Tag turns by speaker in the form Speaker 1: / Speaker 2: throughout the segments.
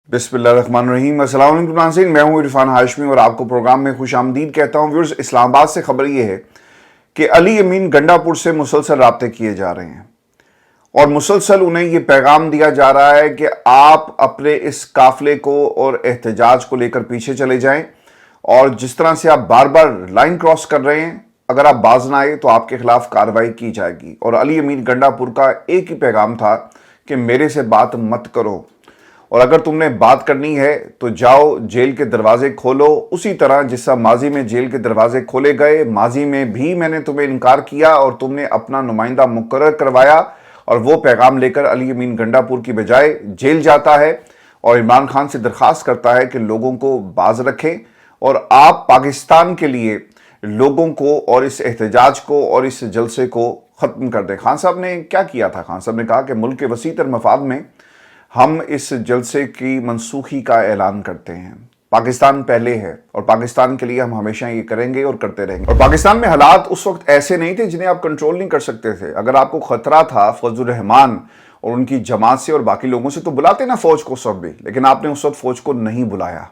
Speaker 1: बिस्मिल्लाहिर्रहमानिर्रहीम। अस्सलाम वालेकुम नाज़रीन, मैं हूं इरफान हाशमी और आपको प्रोग्राम में खुश आमदीद कहता हूं। व्यूअर्स, इस्लामाबाद से खबर यह है कि अली अमीन गंडापुर से मुसलसल राब्ते किए जा रहे हैं और मुसलसल उन्हें यह पैगाम दिया जा रहा है कि आप अपने इस काफिले को और एहतजाज को लेकर पीछे चले जाएं, और जिस तरह से आप बार बार लाइन क्रॉस कर रहे हैं, अगर आप बाज ना आए तो आपके खिलाफ कार्रवाई की जाएगी। और अली अमीन गंडापुर का एक ही पैगाम था कि मेरे से बात मत करो, और अगर तुमने बात करनी है तो जाओ जेल के दरवाजे खोलो, उसी तरह जिससा माजी में जेल के दरवाजे खोले गए। माजी में भी मैंने तुम्हें इनकार किया और तुमने अपना नुमाइंदा मुकर्रर करवाया, और वो पैगाम लेकर अली अमीन गंडापुर की बजाय जेल जाता है और इमरान खान से दरख्वास्त करता है कि लोगों को बाज रखें और आप पाकिस्तान के लिए लोगों को और इस एहतजाज को और इस जलसे को ख़त्म कर दें। खान साहब ने क्या किया था? खान साहब ने कहा कि मुल्क के वसीतर मफाद में हम इस जलसे की मनसूखी का ऐलान करते हैं। पाकिस्तान पहले है और पाकिस्तान के लिए हम हमेशा ये करेंगे और करते रहेंगे। और पाकिस्तान में हालात उस वक्त ऐसे नहीं थे जिन्हें आप कंट्रोल नहीं कर सकते थे। अगर आपको खतरा था फजलुर रहमान और उनकी जमात से और बाकी लोगों से, तो बुलाते ना फौज को सब भी, लेकिन आपने उस वक्त फौज को नहीं बुलाया।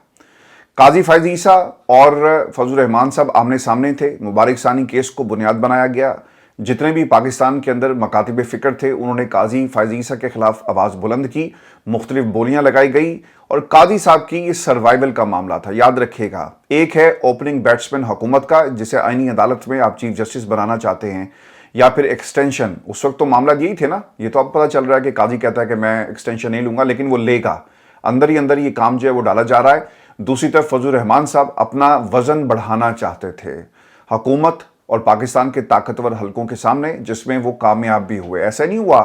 Speaker 1: काजी फैज ईसा और फजलुर रहमान साहब आमने सामने थे, मुबारक सानी केस को बुनियाद बनाया गया। जितने भी पाकिस्तान के अंदर मकातिब फ़िक्र थे, उन्होंने काजी फैज ईसा के खिलाफ आवाज़ बुलंद की, मुख्तलिफ बोलियां लगाई गई, और काजी साहब की ये सर्वाइवल का मामला था। याद रखिएगा, एक है ओपनिंग बैट्समैन हुकूमत का, जिसे आईनी अदालत में आप चीफ जस्टिस बनाना चाहते हैं, या फिर एक्सटेंशन। उस वक्त तो मामला यही थे ना। ये तो अब पता चल रहा है कि काजी कहता है कि मैं एक्सटेंशन नहीं लूंगा, लेकिन वो लेगा। अंदर ही अंदर ये काम जो है वो डाला जा रहा है। दूसरी तरफ फजलुर रहमान साहब अपना वजन बढ़ाना चाहते थे हुकूमत और पाकिस्तान के ताकतवर हलकों के सामने, जिसमें वो कामयाब भी हुए। ऐसा नहीं हुआ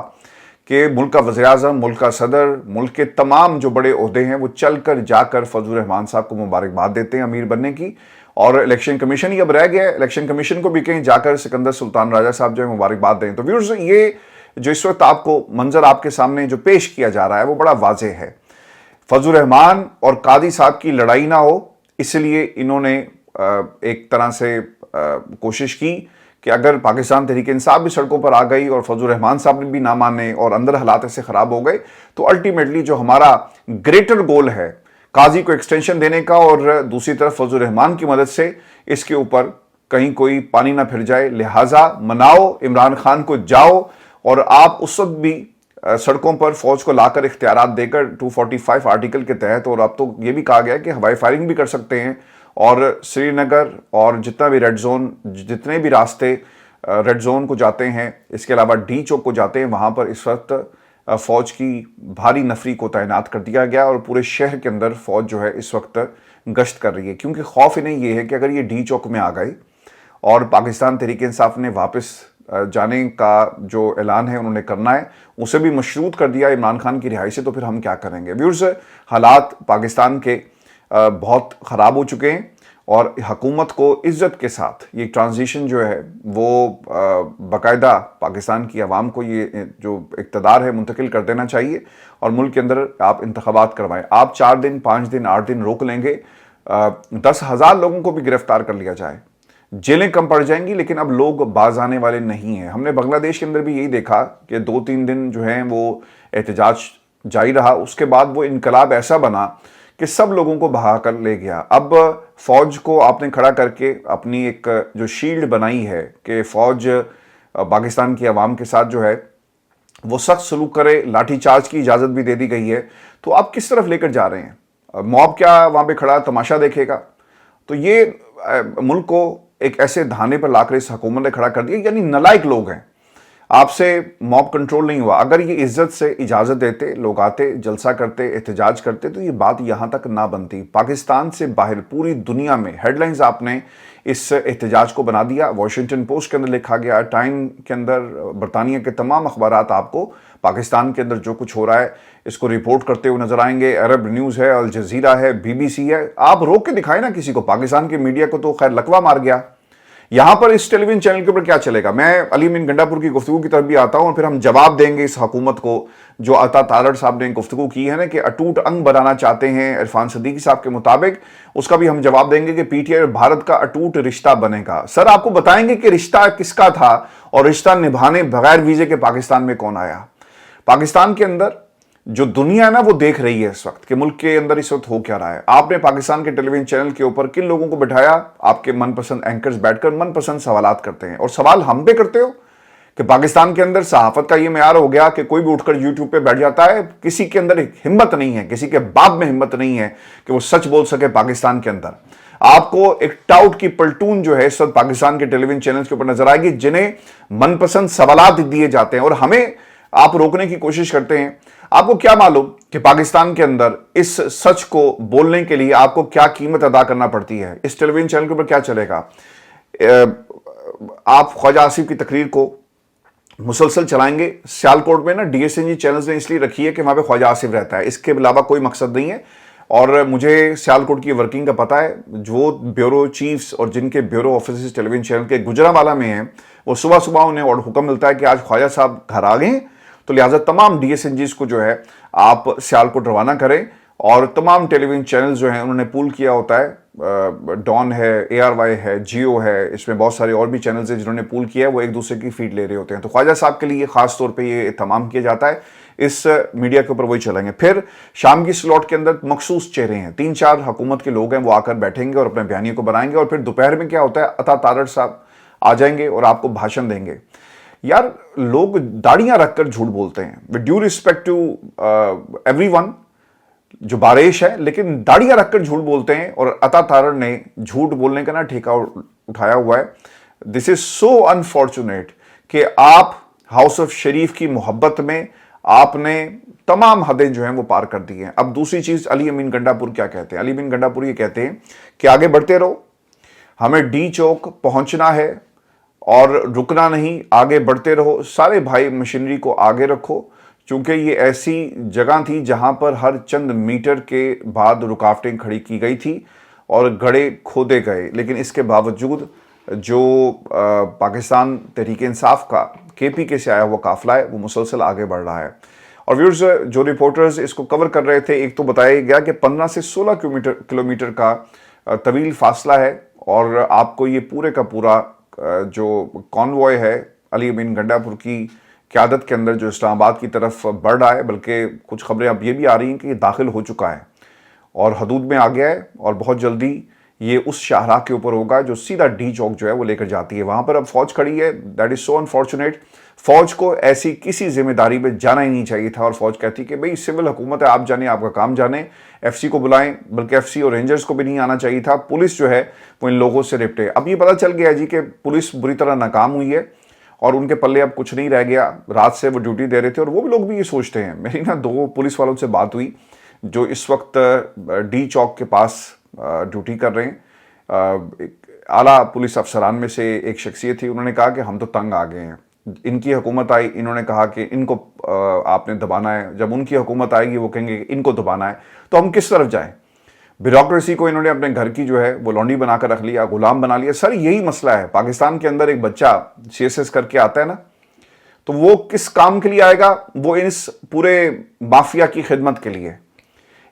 Speaker 1: कि मुल्क का वज़ीर-ए-आज़म, मुल्क का सदर, मुल्क के तमाम जो बड़े ओहदे हैं वो चल कर जाकर फजलुर रहमान साहब को मुबारकबाद देते हैं अमीर बनने की, और इलेक्शन कमीशन ही अब रह गया है, इलेक्शन कमीशन को भी कहीं जाकर सिकंदर सुल्तान राजा साहब जो है मुबारकबाद दें। तो व्यूअर्स, ये जो इस वक्त आपको मंजर आपके सामने जो पेश किया जा रहा है वो बड़ा वाज़ेह है। फजलुर रहमान और कादी साहब की लड़ाई ना हो, इसलिए इन्होंने एक तरह से कोशिश की कि अगर पाकिस्तान तहरीक इंसाफ भी सड़कों पर आ गई और फजलुर रहमान साहब ने भी ना माने और अंदर हालात ऐसे ख़राब हो गए, तो अल्टीमेटली जो हमारा ग्रेटर गोल है काजी को एक्सटेंशन देने का, और दूसरी तरफ फजलुर रहमान की मदद से इसके ऊपर कहीं कोई पानी ना फिर जाए, लिहाजा मनाओ, इमरान खान को जाओ, और आप उस वक्त भी सड़कों पर फौज को लाकर इख्तियारात देकर 245 आर्टिकल के तहत, और अब तो ये भी कहा गया है कि हवाई फायरिंग भी कर सकते हैं, और श्रीनगर और जितना भी रेड जोन, जितने भी रास्ते रेड जोन को जाते हैं, इसके अलावा डी चौक को जाते हैं, वहाँ पर इस वक्त फ़ौज की भारी नफरी को तैनात कर दिया गया, और पूरे शहर के अंदर फ़ौज जो है इस वक्त गश्त कर रही है। क्योंकि खौफ इन्हें ये है कि अगर ये डी चौक में आ गए और पाकिस्तान तहरीक इंसाफ ने वापस जाने का जो ऐलान है उन्होंने करना है, उसे भी मशरूत कर दिया इमरान खान की रिहाई से, तो फिर हम क्या करेंगे? व्यूअर्स, हालात पाकिस्तान के बहुत ख़राब हो चुके हैं, और हुकूमत को इज़्ज़त के साथ ये ट्रांजिशन जो है वो बाकायदा पाकिस्तान की आवाम को ये जो इक़्तिदार है मुंतकिल कर देना चाहिए, और मुल्क के अंदर आप इंतख़ाबात करवाएं। आप 4 दिन, 5 दिन, 8 दिन रोक लेंगे, 10,000 लोगों को भी गिरफ्तार कर लिया जाए, जेलें कम पड़ जाएंगी, लेकिन अब लोग बाज आने वाले नहीं हैं। हमने बांग्लादेश के अंदर भी यही देखा कि 2-3 दिन जो हैं वो एहतजाज जारी रहा, उसके बाद वो इनकलाब ऐसा बना कि सब लोगों को बहा कर ले गया। अब फौज को आपने खड़ा करके अपनी एक जो शील्ड बनाई है कि फौज पाकिस्तान की आवाम के साथ जो है वो सख्त सलूक करे, लाठीचार्ज की इजाज़त भी दे दी गई है, तो आप किस तरफ लेकर जा रहे हैं? मॉब क्या वहाँ पे खड़ा तमाशा देखेगा? तो ये मुल्क को एक ऐसे धाने पर लाकर इस हुकूमत ने खड़ा कर दिया, यानी नालायक लोग हैं। आपसे मॉब कंट्रोल नहीं हुआ। अगर ये इज्जत से इजाज़त देते, लोग आते, जलसा करते, एहतजाज करते, तो ये बात यहाँ तक ना बनती। पाकिस्तान से बाहर पूरी दुनिया में हेडलाइंस आपने इस एहतजाज को बना दिया। वॉशिंगटन पोस्ट के अंदर लिखा गया, टाइम के अंदर, बरतानिया के तमाम अखबारात आपको पाकिस्तान के अंदर जो कुछ हो रहा है इसको रिपोर्ट करते हुए नजर आएंगे। अरब न्यूज़ है, अल जजीरा है, BBC है। आप रोक के दिखाए ना किसी को। पाकिस्तान के मीडिया को तो खैर लकवा मार गया। यहां पर इस टेलीविजन चैनल के ऊपर क्या चलेगा? मैं अली अमीन गंडापुर की गुफ्तगू की तरफ भी आता हूं, और फिर हम जवाब देंगे इस हुकूमत को जो अता तारड़ साहब ने गुफ्तगू की है ना कि अटूट अंग बनाना चाहते हैं इरफान सदीकी साहब के मुताबिक, उसका भी हम जवाब देंगे कि PTI और भारत का अटूट रिश्ता बनेगा। सर, आपको बताएंगे कि रिश्ता किसका था और रिश्ता निभाने बगैर वीजे के पाकिस्तान में कौन आया। पाकिस्तान के अंदर जो दुनिया है ना वो देख रही है इस वक्त कि मुल्क के अंदर इस वक्त हो क्या रहा है। आपने पाकिस्तान के टेलीविजन चैनल के ऊपर किन लोगों को बिठाया, आपके मनपसंद एंकर्स बैठकर मनपसंद सवालात करते हैं, और सवाल हम पे करते हो कि पाकिस्तान के अंदर सहाफत का ये मेयार हो गया कि कोई भी उठकर यूट्यूब पे बैठ जाता है, किसी के अंदर हिम्मत नहीं है, किसी के बाप में हिम्मत नहीं है कि वो सच बोल सके पाकिस्तान के अंदर। आपको एक टाउट की पलटून जो है इस वक्त पाकिस्तान के टेलीविजन चैनल्स के ऊपर नजर आएगी, जिन्हें मनपसंद सवालात दिए जाते हैं और हमें आप रोकने की कोशिश करते हैं। आपको क्या मालूम कि पाकिस्तान के अंदर इस सच को बोलने के लिए आपको क्या कीमत अदा करना पड़ती है। इस टेलीविजन चैनल के ऊपर क्या चलेगा, आप ख्वाजा आसिफ की तकरीर को मुसलसल चलाएंगे। सियालकोट में ना डीएसएनजी चैनल्स ने इसलिए रखी है कि वहां पे ख्वाजा आसिफ रहता है, इसके अलावा कोई मकसद नहीं है। और मुझे सियालकोट की वर्किंग का पता है, जो ब्यूरो चीफ्स और जिनके ब्यूरो ऑफिस टेलीविजन चैनल के गुजरांवाला में हैं, वो सुबह सुबह उन्हें और हुक्म मिलता है कि आज ख्वाजा साहब घर आ गए, तो लिहाजा तमाम डीएसएनजीज को जो है आप सियालकोट रवाना करें। और तमाम टेलीविजन चैनल जो हैं उन्होंने पूल किया होता है, डॉन है, ARY है, जियो है, इसमें बहुत सारे और भी चैनल्स हैं जिन्होंने पूल किया है, वो एक दूसरे की फीड ले रहे होते हैं। तो ख्वाजा साहब के लिए खास तौर पे ये तमाम किया जाता है, इस मीडिया के ऊपर वही चलेंगे। फिर शाम की स्लॉट के अंदर मखसूस चेहरे हैं, 3-4 हुकूमत के लोग हैं, वो आकर बैठेंगे और अपने बयानियों को बनाएंगे। और फिर दोपहर में क्या होता है, अता तारड़ साहब आ जाएंगे और आपको भाषण देंगे। यार लोग दाढ़ियां रखकर झूठ बोलते हैं, with due respect to everyone जो बारिश है, लेकिन दाढ़ियां रखकर झूठ बोलते हैं। और अता तारड़ ने झूठ बोलने का ना ठेका उठाया हुआ है। दिस इज सो अनफॉर्चुनेट कि आप हाउस ऑफ शरीफ की मोहब्बत में आपने तमाम हदें जो हैं वो पार कर दी हैं। अब दूसरी चीज, अली अमीन गंडापुर क्या कहते हैं? अली अमीन गंडापुर ये कहते हैं कि आगे बढ़ते रहो, हमें डी चौक पहुंचना है और रुकना नहीं, आगे बढ़ते रहो, सारे भाई मशीनरी को आगे रखो, क्योंकि ये ऐसी जगह थी जहां पर हर चंद मीटर के बाद रुकावटें खड़ी की गई थी और गड्ढे खोदे गए। लेकिन इसके बावजूद जो पाकिस्तान तहरीक इंसाफ का KPK से आया हुआ काफिला है वो मुसलसल आगे बढ़ रहा है। और व्यूअर्स, जो रिपोर्टर्स इसको कवर कर रहे थे, एक तो बताया गया कि 15 से 16 किलोमीटर का तवील फासला है और आपको ये पूरे का पूरा जो कॉन्वॉय है अली अमीन गंडापुर की क़यादत के अंदर जो इस्लामाबाद की तरफ बढ़ रहा है, बल्कि कुछ खबरें अब ये भी आ रही हैं कि ये दाखिल हो चुका है और हदूद में आ गया है और बहुत जल्दी ये उस शाहराह के ऊपर होगा जो सीधा डी चौक जो है वो लेकर जाती है। वहां पर अब फौज खड़ी है, दैट इज सो अनफॉर्चुनेट। फौज को ऐसी किसी जिम्मेदारी में जाना ही नहीं चाहिए था और फौज कहती कि भाई सिविल हुकूमत है, आप जाने, आपका काम जाने, FC को बुलाएं, बल्कि FC और रेंजर्स को भी नहीं आना चाहिए था। पुलिस जो है वो इन लोगों से निपटे। अब ये पता चल गया जी कि पुलिस बुरी तरह नाकाम हुई है और उनके पल्ले अब कुछ नहीं रह गया। रात से वो ड्यूटी दे रहे थे और वो भी लोग भी ये सोचते हैं। मेरी ना 2 पुलिस वालों से बात हुई जो इस वक्त डी चौक के पास ड्यूटी कर रहे हैं। आला पुलिस अफसरान में से एक शख्सियत थी, उन्होंने कहा कि हम तो तंग आ गए हैं, इनकी हुकूमत आई, इन्होंने कहा कि इनको आपने दबाना है, जब उनकी हुकूमत आएगी वो कहेंगे कि इनको दबाना है, तो हम किस तरफ जाएं? ब्यूरोक्रेसी को इन्होंने अपने घर की जो है वो लौंडी बनाकर रख लिया, गुलाम बना लिया। सर यही मसला है। पाकिस्तान के अंदर एक बच्चा CSS करके आता है ना, तो वो किस काम के लिए आएगा? वो इस पूरे माफिया की खिदमत के लिए।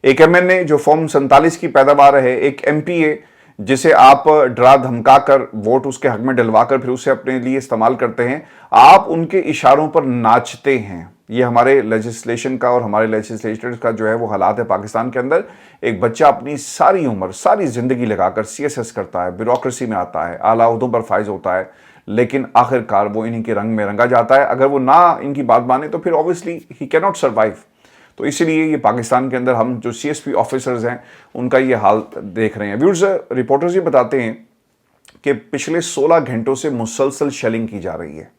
Speaker 1: एक MNA जो फॉर्म 47 की पैदावार है, एक MPA जिसे आप डरा धमका कर वोट उसके हक में डलवाकर फिर उसे अपने लिए इस्तेमाल करते हैं, आप उनके इशारों पर नाचते हैं। ये हमारे लेजिस्लेशन का और हमारे लेजिस्लेटर्स का जो है वो हालात है पाकिस्तान के अंदर। एक बच्चा अपनी सारी उम्र, सारी जिंदगी लगाकर CSS करता है, ब्यूरोक्रेसी में आता है, आला ओहदों पर फाइज होता है, लेकिन आखिरकार वो इन्हीं के रंग में रंगा जाता है। अगर वो ना इनकी बात माने तो फिर obviously he can not survive. तो इसीलिए ये पाकिस्तान के अंदर हम जो CSP ऑफिसर्स हैं उनका ये हाल देख रहे हैं। व्यूअर्स, रिपोर्टर्स ये बताते हैं कि पिछले 16 घंटों से मुसलसल शेलिंग की जा रही है।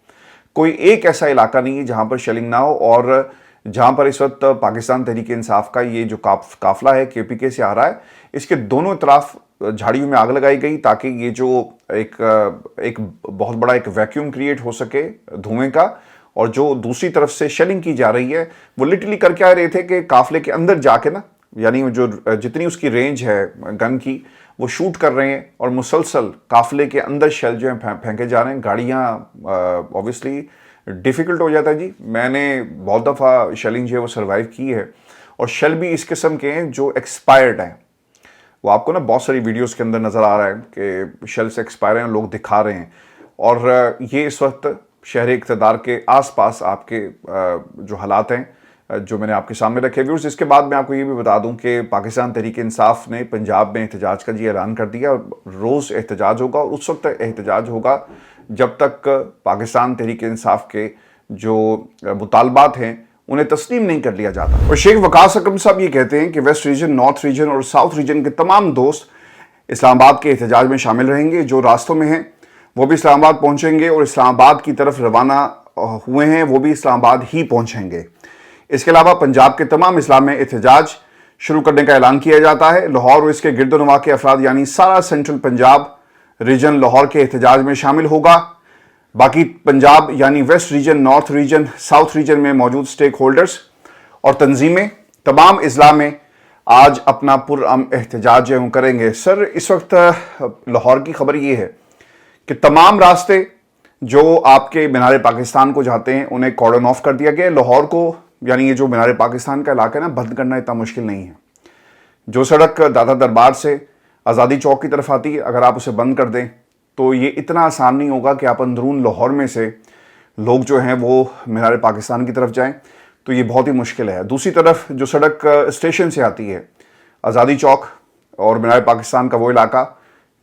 Speaker 1: कोई एक ऐसा इलाका नहीं है जहां पर शेलिंग ना हो। और जहां पर इस वक्त पाकिस्तान तहरीक इंसाफ का ये जो काफिला है KPK से आ रहा है, इसके दोनों तरफ झाड़ियों में आग लगाई गई ताकि ये जो एक बहुत बड़ा एक वैक्यूम क्रिएट हो सके धुएं का। और जो दूसरी तरफ से शेलिंग की जा रही है वो लिटरली कर क्या रहे थे कि काफिले के अंदर जाके ना, यानी जो जितनी उसकी रेंज है गन की, वो शूट कर रहे हैं और मुसलसल काफिले के अंदर शेल जो है फेंके जा रहे हैं। गाड़ियाँ ऑब्वियसली डिफ़िकल्ट हो जाता है जी। मैंने बहुत दफ़ा शेलिंग जो है वो सर्वाइव की है और शेल भी इस किस्म के हैं जो एक्सपायर्ड हैं। वो आपको ना बहुत सारी वीडियोस के अंदर नज़र आ रहा है कि शेल्स एक्सपायर हैं, लोग दिखा रहे हैं। और ये इस वक्त शहर इक़्तिदार के आसपास आपके जो हालात हैं जो मैंने आपके सामने रखे व्यूअर्स। इसके बाद मैं आपको ये भी बता दूं कि पाकिस्तान तहरीक इंसाफ ने पंजाब में एहतजाज का जी ऐलान कर दिया। रोज़ एहतजाज होगा और उस वक्त तक एहतजाज होगा जब तक पाकिस्तान तहरीक इंसाफ के जो मुतालबात हैं उन्हें तस्लीम नहीं कर लिया जाता। और शेख वकास अकरम साहब ये कहते हैं कि वेस्ट रीजन, नॉर्थ रीजन और साउथ रीजन के तमाम दोस्त इस्लामाबाद के एहतजाज में शामिल रहेंगे। जो रास्तों में हैं वो भी इस्लामाबाद पहुंचेंगे और इस्लामाबाद की तरफ रवाना हुए हैं वो भी इस्लामाबाद ही पहुंचेंगे। इसके अलावा पंजाब के तमाम अजला में एहतजाज शुरू करने का ऐलान किया जाता है। लाहौर और इसके गिरदोनवा के अफराद यानी सारा सेंट्रल पंजाब रीजन लाहौर के एहतजाज में शामिल होगा। बाकी पंजाब यानी west region, north region, south region में मौजूद स्टेक होल्डर्स और तंजीमें तमाम अजला में आज अपना पुरअमन एहतजाज जो करेंगे। सर, इस वक्त लाहौर की खबर ये है कि तमाम रास्ते जो आपके मीनार पाकिस्तान को जाते हैं उन्हें कॉर्डन ऑफ कर दिया गया। लाहौर को यानी ये जो मीनार पाकिस्तान का इलाका है ना, बंद करना इतना मुश्किल नहीं है। जो सड़क दादा दरबार से आज़ादी चौक की तरफ आती है, अगर आप उसे बंद कर दें तो ये इतना आसान नहीं होगा कि आप अंदरून लाहौर में से लोग जो हैं वो मीनार पाकिस्तान की तरफ जाएं, तो ये बहुत ही मुश्किल है। दूसरी तरफ जो सड़क स्टेशन से आती है, आज़ादी चौक और मीनार पाकिस्तान का वो इलाका,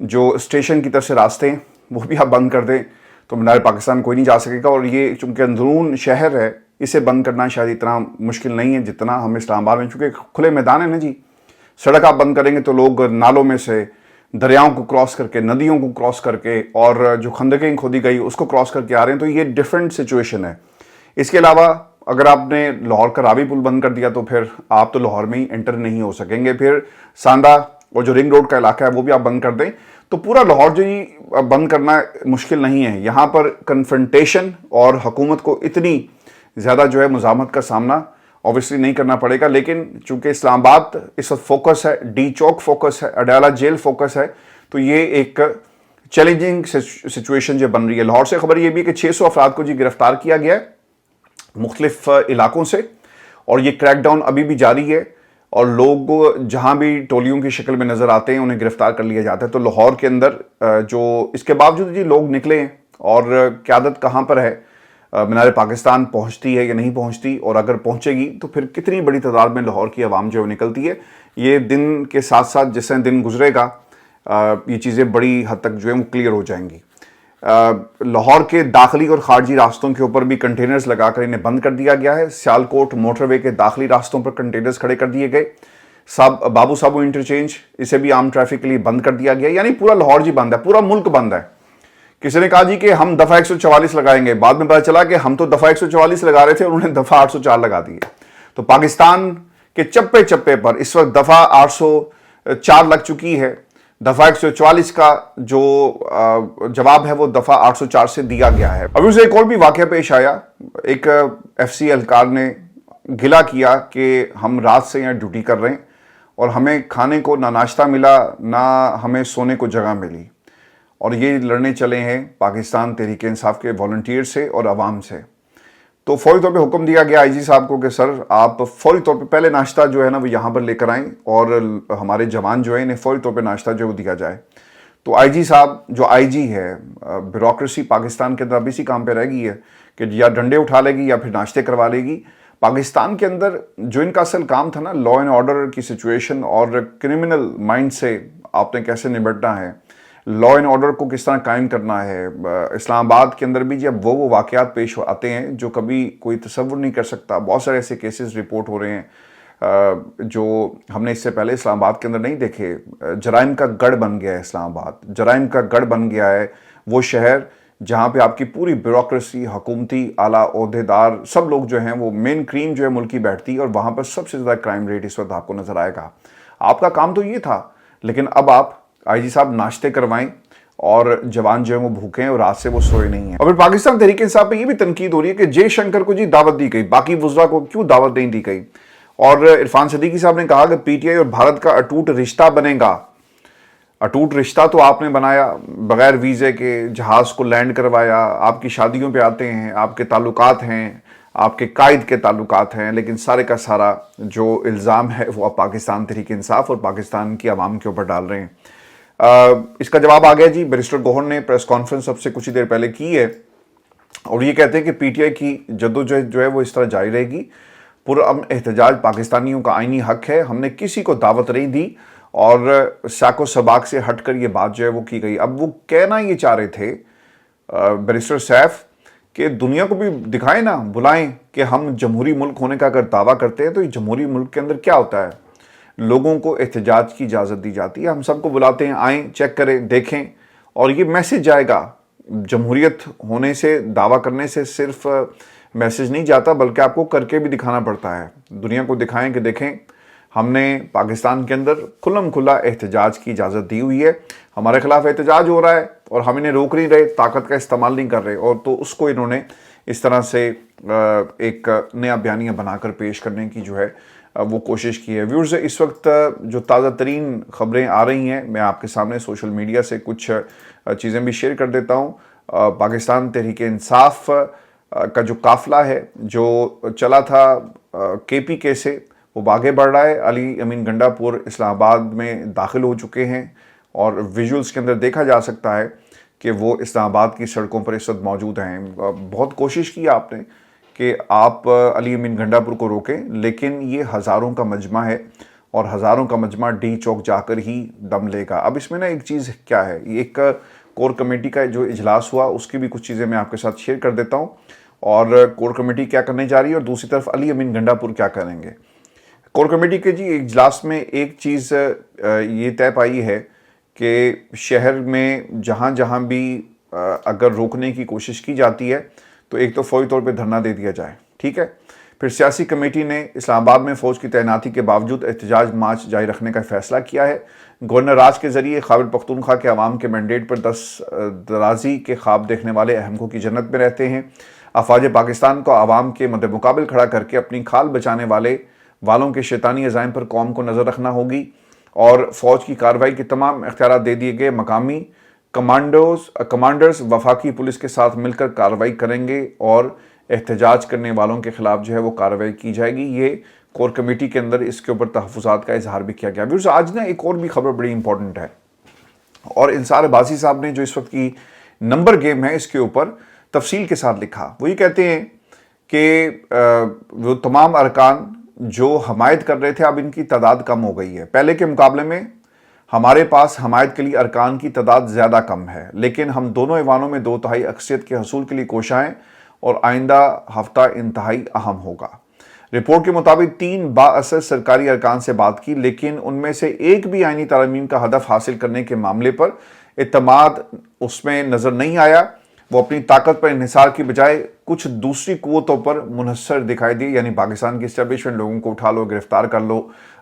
Speaker 1: जो स्टेशन की तरफ से रास्ते हैं वो भी आप बंद कर दें तो मीनार पाकिस्तान कोई नहीं जा सकेगा। और ये चूँकि अंदरून शहर है, इसे बंद करना शायद इतना मुश्किल नहीं है जितना हम इस्लामाबाद में, चूँकि खुले मैदान है ना जी, सड़क आप बंद करेंगे तो लोग नालों में से दरियाओं को क्रॉस करके, नदियों को क्रॉस करके और जो खंदकें खोदी गई उसको क्रॉस करके आ रहे हैं, तो ये डिफरेंट सिचुएशन है। इसके अलावा अगर आपने लाहौर का रावी पुल बंद कर दिया तो फिर आप तो लाहौर में ही एंटर नहीं हो सकेंगे। फिर सांदा और जो रिंग रोड का इलाका है वो भी आप बंद कर दें तो पूरा लाहौर जो ही बंद करना मुश्किल नहीं है। यहाँ पर कन्फ्रंटेशन और हुकूमत को इतनी ज़्यादा जो है मुज़ामत का सामना ऑब्वियसली नहीं करना पड़ेगा, लेकिन चूंकि इस्लामाबाद इस वक्त फोकस है, डी चौक फोकस है, अडयाला जेल फोकस है, तो ये एक चैलेंजिंग सिचुएशन जो बन रही है। लाहौर से खबर ये भी कि 600 अफराद को जी गिरफ्तार किया गया है मुख्तलिफ इलाकों से, और ये क्रैकडाउन अभी भी जारी है और लोग जहां भी टोलियों की शक्ल में नजर आते हैं उन्हें गिरफ्तार कर लिया जाता है। तो लाहौर के अंदर जो इसके बावजूद जी लोग निकले हैं और क़यादत कहां पर है, मीनार पाकिस्तान पहुंचती है या नहीं पहुंचती, और अगर पहुंचेगी तो फिर कितनी बड़ी तादाद में लाहौर की आवाम जो निकलती है, ये दिन के साथ साथ जैसे दिन गुजरेगा ये चीज़ें बड़ी हद तक जो है वो क्लियर हो जाएंगी। लाहौर के दाखिली और खारजी रास्तों के ऊपर भी कंटेनर्स लगाकर इन्हें बंद कर दिया गया है। सियालकोट मोटरवे के दाखिली रास्तों पर कंटेनर्स खड़े कर दिए गए। बाबू साबू इंटरचेंज, इसे भी आम ट्रैफिक के लिए बंद कर दिया गया। यानी पूरा लाहौर जी बंद है, पूरा मुल्क बंद है। किसी ने कहा जी कि हम दफ़ा 144 लगाएंगे, बाद में पता चला कि हम तो दफ़ा 144 लगा रहे थे और उन्होंने दफ़ा 804 लगा दी। तो पाकिस्तान के चप्पे चप्पे पर इस वक्त दफ़ा 804 लग चुकी है। दफ़ा 144 का जो जवाब है वो दफ़ा 804 से दिया गया है। अभी उसे एक और भी वाक़या पेश आया। एक FC एहलकार ने गिला किया कि हम रात से यहाँ ड्यूटी कर रहे हैं और हमें खाने को ना नाश्ता मिला ना हमें सोने को जगह मिली, और ये लड़ने चले हैं पाकिस्तान तहरीक इंसाफ के वॉलंटियर से और आवाम से। तो फौरी तौर पे हुक्म दिया गया IG साहब को कि सर आप फौरी तौर पे पहले नाश्ता जो है ना वो यहाँ पर लेकर आएँ और हमारे जवान जो है इन्हें फौरी तौर पे नाश्ता जो है वो दिया जाए। तो IG साहब जो IG है, ब्यूरोक्रेसी पाकिस्तान के अंदर अब इसी काम पे रह गई है कि या डंडे उठा लेगी या फिर नाश्ते करवा लेगी। पाकिस्तान के अंदर जो इनका असल काम था ना, लॉ एंड ऑर्डर की सिचुएशन और क्रिमिनल माइंड से आपने कैसे निपटना है, लॉ एंड ऑर्डर को किस तरह कायम करना है। इस्लामाबाद के अंदर भी जब वो वाक़यात पेश आते हैं जो कभी कोई तसव्वुर नहीं कर सकता, बहुत सारे ऐसे केसेस रिपोर्ट हो रहे हैं जो हमने इससे पहले इस्लामाबाद के अंदर नहीं देखे। जराइम का गढ़ बन गया है इस्लामाबाद, जराइम का गढ़ बन गया है वो शहर जहाँ पे आपकी पूरी ब्यूरोक्रेसी, हुकूमती आला ओहदेदार सब लोग जो हैं वो मेन क्रीम जो है मुल्क की बैठती है, और वहाँ पर सबसे ज़्यादा क्राइम रेट इस वक्त आपको नज़र आएगा। आपका काम तो ये था, लेकिन अब आप IG साहब नाश्ते करवाएं और जवान जो है वो भूखे हैं और रात से वो सोए नहीं है। और फिर पाकिस्तान तहरीक इंसाफ पे ये भी तनकीद हो रही है कि जयशंकर को जी दावत दी गई, बाकी वुज़रा को क्यों दावत नहीं दी गई। और इरफान सदीकी साहब ने कहा कि PTI और भारत का अटूट रिश्ता बनेगा। अटूट रिश्ता तो आपने बनाया, बगैर वीज़े के जहाज़ को लैंड करवाया, आपकी शादियों पे आते हैं, आपके ताल्लुकात हैं, आपके कायद के ताल्लुकात हैं, लेकिन सारे का सारा जो इल्ज़ाम है वो आप पाकिस्तान तहरीक इंसाफ और पाकिस्तान की आवाम के ऊपर डाल रहे हैं। इसका जवाब आ गया जी। बैरिस्टर गौहर ने प्रेस कॉन्फ्रेंस सबसे कुछ ही देर पहले की है और ये कहते हैं कि PTI की जद्दोजहद जो है वो इस तरह जारी रहेगी। पुरअमन एहतजाज पाकिस्तानियों का आईनी हक है, हमने किसी को दावत नहीं दी, और साको सबाक से हटकर ये बात जो है वो की गई। अब वो कहना ये चाह रहे थे बैरिस्टर सैफ कि दुनिया को भी दिखाएं ना, बुलाएं कि हम जमहूरी मुल्क होने का अगर दावा करते हैं तो ये जमहूरी मुल्क के अंदर क्या होता है, लोगों को एहतजाज की इजाज़त दी जाती है। हम सबको बुलाते हैं, आएँ, चेक करें, देखें, और ये मैसेज जाएगा। जमहूरियत होने से, दावा करने से सिर्फ मैसेज नहीं जाता, बल्कि आपको करके भी दिखाना पड़ता है। दुनिया को दिखाएं कि देखें, हमने पाकिस्तान के अंदर खुल्लम खुल्ला एहतजाज की इजाज़त दी हुई है, हमारे खिलाफ एहतजाज हो रहा है और हम इन्हें रोक नहीं रहे, ताकत का इस्तेमाल नहीं कर रहे। और तो उसको इन्होंने इस तरह से एक नया बयानिया बनाकर पेश करने की जो है वो कोशिश की है। व्यूअर्स, इस वक्त जो ताज़ा तरीन ख़बरें आ रही हैं, मैं आपके सामने सोशल मीडिया से कुछ चीज़ें भी शेयर कर देता हूँ। पाकिस्तान तहरीक इंसाफ का जो काफ़िला है जो चला था KPK से, वो आगे बढ़ रहा है। अली अमीन गंडापुर इस्लामाबाद में दाखिल हो चुके हैं और विजुअल्स के अंदर देखा जा सकता है कि वो इस्लामाबाद की सड़कों पर इस वक्त मौजूद हैं। बहुत कोशिश की आपने कि आप अली अमीन गंडापुर को रोकें, लेकिन ये हज़ारों का मजमा है और हज़ारों का मजमा D चौक जाकर ही दम लेगा। अब इसमें ना एक चीज़ क्या है, ये एक कोर कमेटी का जो इजलास हुआ उसकी भी कुछ चीज़ें मैं आपके साथ शेयर कर देता हूँ, और कोर कमेटी क्या करने जा रही है और दूसरी तरफ अली अमीन गंडापुर क्या करेंगे। कोर कमेटी के जी इजलास में एक चीज़ ये तय पाई है कि शहर में जहाँ जहाँ भी अगर रोकने की कोशिश की जाती है तो एक तो फौरी तौर पे धरना दे दिया जाए, ठीक है। फिर सियासी कमेटी ने इस्लामाबाद में फ़ौज की तैनाती के बावजूद एहतजाज मार्च जारी रखने का फैसला किया है। गवर्नर राज के ज़रिए खैबर पख्तूनख्वा के अवाम के मैंडेट पर दराजी के ख्वाब देखने वाले अहमकों की जन्नत में रहते हैं। अफवाज पाकिस्तान को अवाम के मद्देमुकाबिल खड़ा करके अपनी खाल बचाने वालों के शैतानी अज़ाइम पर कौम को नज़र रखना होगी, और फ़ौज की कार्रवाई के तमाम इख्तियारात दे दिए गए। मकामी कमांडर्स वफाकी पुलिस के साथ मिलकर कार्रवाई करेंगे और एहतजाज करने वालों के खिलाफ जो है वो कार्रवाई की जाएगी। ये कोर कमेटी के अंदर इसके ऊपर तहफ़्फ़ुज़ात का इजहार भी किया गया। व्यूअर्स, आज ना एक और भी खबर बड़ी इंपॉर्टेंट है, और इंसार अब्बासी साहब ने जो इस वक्त की नंबर गेम है इसके ऊपर तफसील के साथ लिखा। वो ये कहते हैं कि वो तमाम अरकान जो हमायत कर रहे थे, अब इनकी तादाद कम हो गई है। पहले के मुकाबले में हमारे पास हमायत के लिए अरकान की तादाद ज़्यादा कम है, लेकिन हम दोनों ऐवानों में 2/3 अक्सरियत के हसूल के लिए कोशिश हैं और आइंदा हफ्ता इंतहाई अहम होगा। रिपोर्ट के मुताबिक 3 बाअसर सरकारी अरकान से बात की, लेकिन उनमें से एक भी आईनी तरमीम का हदफ हासिल करने के मामले पर इत्तेमाद उसमें नज़र नहीं आया। वो अपनी ताकत पर इन्हिसार की बजाय कुछ दूसरी कुव्वतों पर मुनहसर दिखाई दी, यानी पाकिस्तान की इस्टेब्लिशमेंट, लोगों को उठा लो, गिरफ्तार कर लो,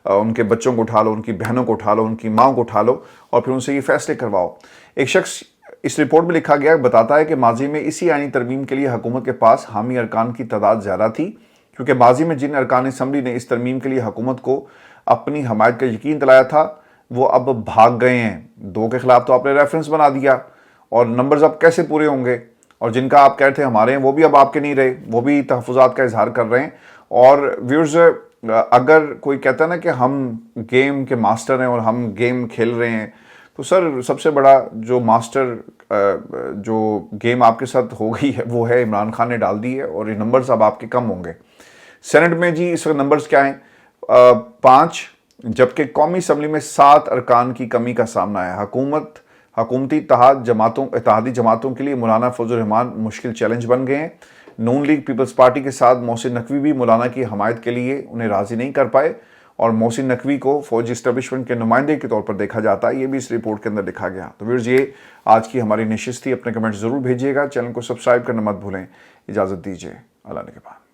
Speaker 1: उनके बच्चों को उठा लो, उनकी बहनों को उठा लो, उनकी माओ को उठा लो और फिर उनसे ये फैसले करवाओ। एक शख्स, इस रिपोर्ट में लिखा गया, बताता है कि माजी में इसी आईनी तरमीम के लिए हुकूमत के पास हामी अरकान की तादाद ज़्यादा थी, क्योंकि माजी में जिन अरकान असम्बली ने इस तरमीम के लिए हुकूमत को अपनी हमायत का यकीन दिलाया था वो अब भाग गए हैं। 2 के खिलाफ तो आपने रेफरेंस बना दिया, और नंबर्स अब कैसे पूरे होंगे, और जिनका आप कह रहे थे हमारे हैं वो भी अब आपके नहीं रहे, वो भी तहफ़्फ़ुज़ात का इजहार कर रहे हैं। और व्यूअर्स, अगर कोई कहता है ना कि हम गेम के मास्टर हैं और हम गेम खेल रहे हैं, तो सर सबसे बड़ा जो मास्टर जो गेम आपके साथ हो गई है वो है इमरान खान ने डाल दी है, और ये नंबर्स अब आपके कम होंगे। सेनेट में जी इस वक्त नंबर्स क्या हैं, 5, जबकि कौमी असम्बली में 7 अरकान की कमी का सामना है। हुकूमती इत्तेहादी जमातों के लिए मौलाना फजल रहमान मुश्किल चैलेंज बन गए हैं। नून लीग पीपल्स पार्टी के साथ मोहसिन नकवी भी मौलाना की हमायत के लिए उन्हें राज़ी नहीं कर पाए, और मोहसिन नकवी को फौजी इस्टेब्लिशमेंट के नुमाइंदे के तौर पर देखा जाता है। ये भी इस रिपोर्ट के अंदर लिखा गया। तो व्यूअर्स, ये आज की हमारी नशिस्त थी। अपने कमेंट ज़रूर भेजिएगा, चैनल को सब्सक्राइब करना मत भूलें। इजाज़त दीजिए, अल्लाह ने के बाद।